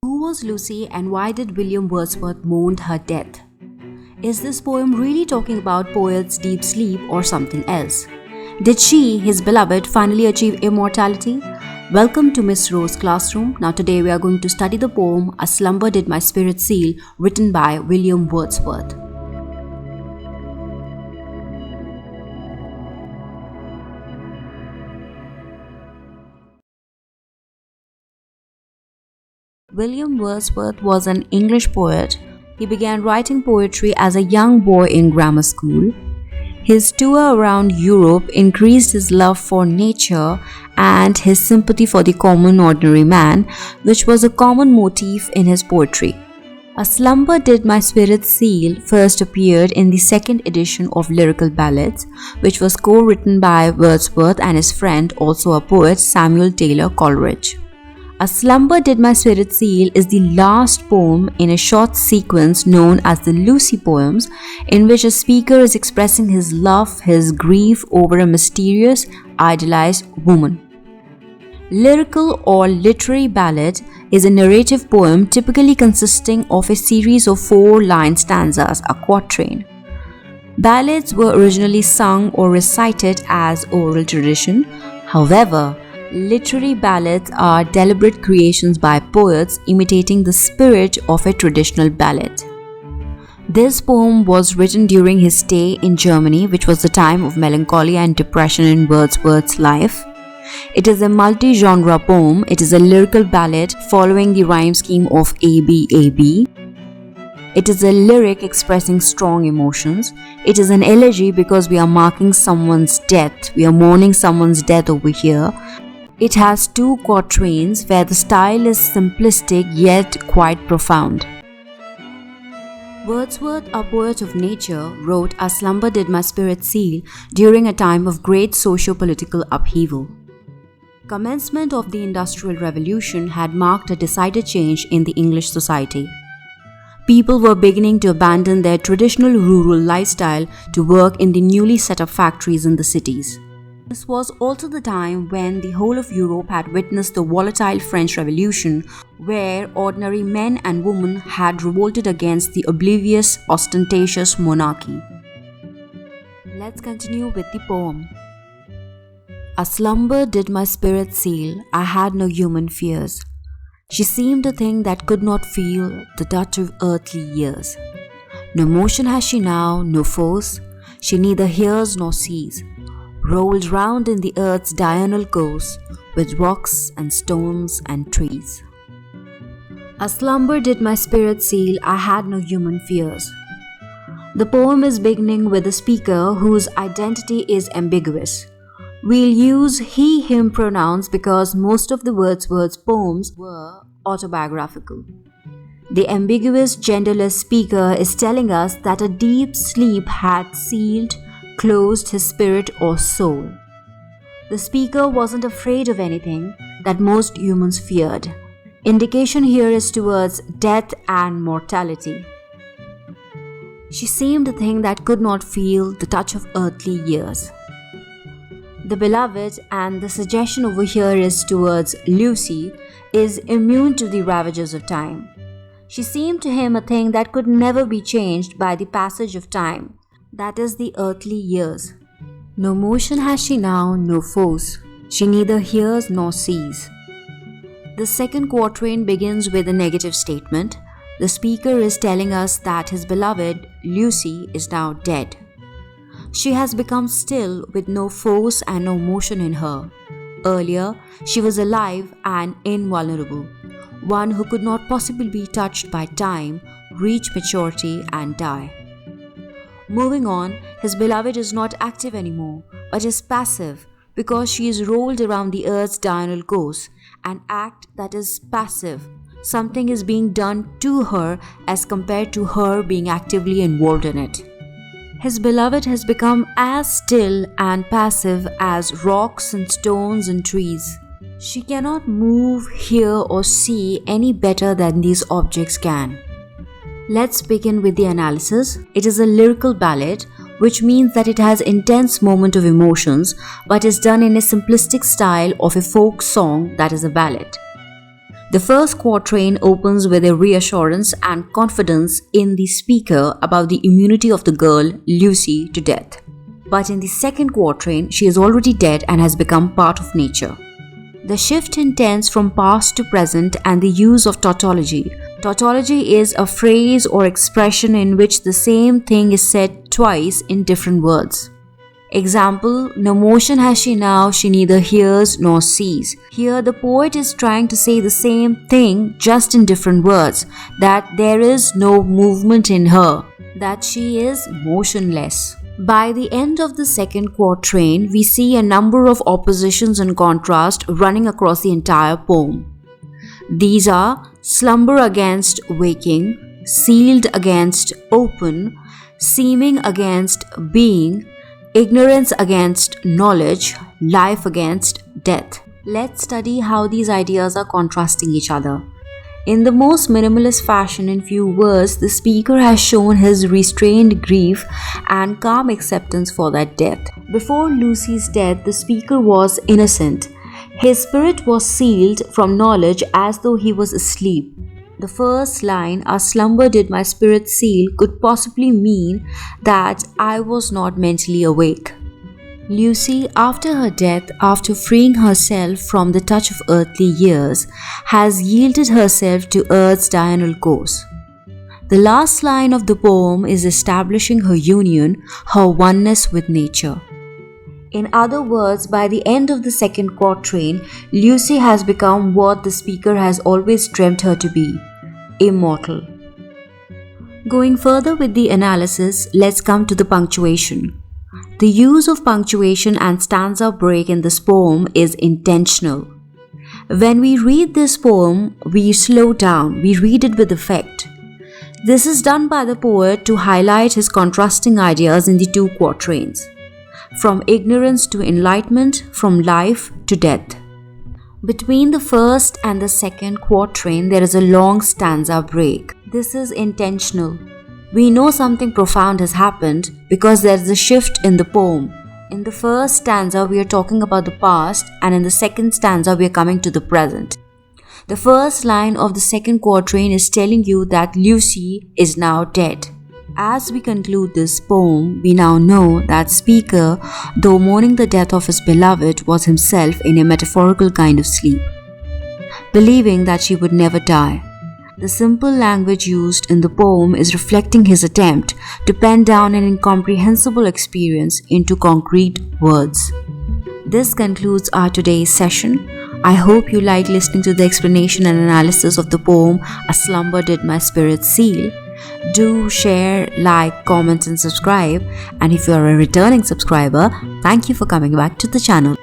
Who was Lucy and why did William Wordsworth mourn her death? Is this poem really talking about poet's deep sleep or something else? Did she, his beloved, finally achieve immortality? Welcome to Miss Rose's classroom. Now today we are going to study the poem A Slumber Did My Spirit Seal, written by William Wordsworth. William Wordsworth was an English poet. He began writing poetry as a young boy in grammar school. His tour around Europe increased his love for nature and his sympathy for the common ordinary man, which was a common motif in his poetry. A Slumber Did My Spirit Seal first appeared in the second edition of Lyrical Ballads, which was co-written by Wordsworth and his friend, also a poet, Samuel Taylor Coleridge. A Slumber Did My Spirit Seal is the last poem in a short sequence known as the Lucy poems, in which a speaker is expressing his love, his grief over a mysterious, idealized woman. Lyrical or literary ballad is a narrative poem typically consisting of a series of 4-line stanzas, a quatrain. Ballads were originally sung or recited as oral tradition. However, literary ballads are deliberate creations by poets imitating the spirit of a traditional ballad. This poem was written during his stay in Germany, which was the time of melancholy and depression in Wordsworth's life. It is a multi-genre poem. It is a lyrical ballad following the rhyme scheme of ABAB. It is a lyric expressing strong emotions. It is an elegy because we are marking someone's death. We are mourning someone's death over here. It has 2 quatrains where the style is simplistic yet quite profound. Wordsworth, a poet of nature, wrote A Slumber Did My Spirit Seal during a time of great socio-political upheaval. Commencement of the Industrial Revolution had marked a decided change in the English society. People were beginning to abandon their traditional rural lifestyle to work in the newly set up factories in the cities. This was also the time when the whole of Europe had witnessed the volatile French Revolution, where ordinary men and women had revolted against the oblivious, ostentatious monarchy. Let's continue with the poem. A slumber did my spirit seal, I had no human fears. She seemed a thing that could not feel the touch of earthly years. No motion has she now, no force, she neither hears nor sees. Rolled round in the earth's diurnal course, with rocks and stones and trees. A slumber did my spirit seal, I had no human fears. The poem is beginning with a speaker whose identity is ambiguous. We'll use he/him pronouns because most of the Wordsworth's poems were autobiographical. The ambiguous, genderless speaker is telling us that a deep sleep had closed his spirit or soul. The speaker wasn't afraid of anything that most humans feared. Indication here is towards death and mortality. She seemed a thing that could not feel the touch of earthly years. The beloved, and the suggestion over here is towards Lucy, is immune to the ravages of time. She seemed to him a thing that could never be changed by the passage of time. That is the earthly years. No motion has she now, no force. She neither hears nor sees. The second quatrain begins with a negative statement. The speaker is telling us that his beloved, Lucy, is now dead. She has become still with no force and no motion in her. Earlier, she was alive and invulnerable, one who could not possibly be touched by time, reach maturity and die. Moving on, his beloved is not active anymore, but is passive because she is rolled around the earth's diurnal course, an act that is passive. Something is being done to her as compared to her being actively involved in it. His beloved has become as still and passive as rocks and stones and trees. She cannot move, hear, or see any better than these objects can. Let's begin with the analysis. It is a lyrical ballad, which means that it has intense moment of emotions, but is done in a simplistic style of a folk song that is a ballad. The first quatrain opens with a reassurance and confidence in the speaker about the immunity of the girl, Lucy, to death. But in the second quatrain, she is already dead and has become part of nature. The shift in tense from past to present and the use of tautology. Tautology is a phrase or expression in which the same thing is said twice in different words. Example, no motion has she now, she neither hears nor sees. Here the poet is trying to say the same thing just in different words, that there is no movement in her, that she is motionless. By the end of the second quatrain, we see a number of oppositions and contrast running across the entire poem. These are slumber against waking, sealed against open, seeming against being, ignorance against knowledge, life against death. Let's study how these ideas are contrasting each other. In the most minimalist fashion, in few words, the speaker has shown his restrained grief and calm acceptance for that death. Before Lucy's death, the speaker was innocent. His spirit was sealed from knowledge as though he was asleep. The first line, "A slumber did my spirit seal," could possibly mean that I was not mentally awake. Lucy, after her death, after freeing herself from the touch of earthly years, has yielded herself to earth's diurnal course. The last line of the poem is establishing her union, her oneness with nature. In other words, by the end of the second quatrain, Lucy has become what the speaker has always dreamt her to be: immortal. Going further with the analysis, let's come to the punctuation. The use of punctuation and stanza break in this poem is intentional. When we read this poem, we slow down, we read it with effect. This is done by the poet to highlight his contrasting ideas in the two quatrains, from ignorance to enlightenment, from life to death. Between the first and the second quatrain, there is a long stanza break. This is intentional. We know something profound has happened because there is a shift in the poem. In the first stanza, we are talking about the past, and in the second stanza, we are coming to the present. The first line of the second quatrain is telling you that Lucy is now dead. As we conclude this poem, we now know that speaker, though mourning the death of his beloved, was himself in a metaphorical kind of sleep, believing that she would never die. The simple language used in the poem is reflecting his attempt to pen down an incomprehensible experience into concrete words. This concludes our today's session. I hope you liked listening to the explanation and analysis of the poem "A Slumber Did My Spirit Seal." Do share, like, comment and subscribe. And if you are a returning subscriber, thank you for coming back to the channel.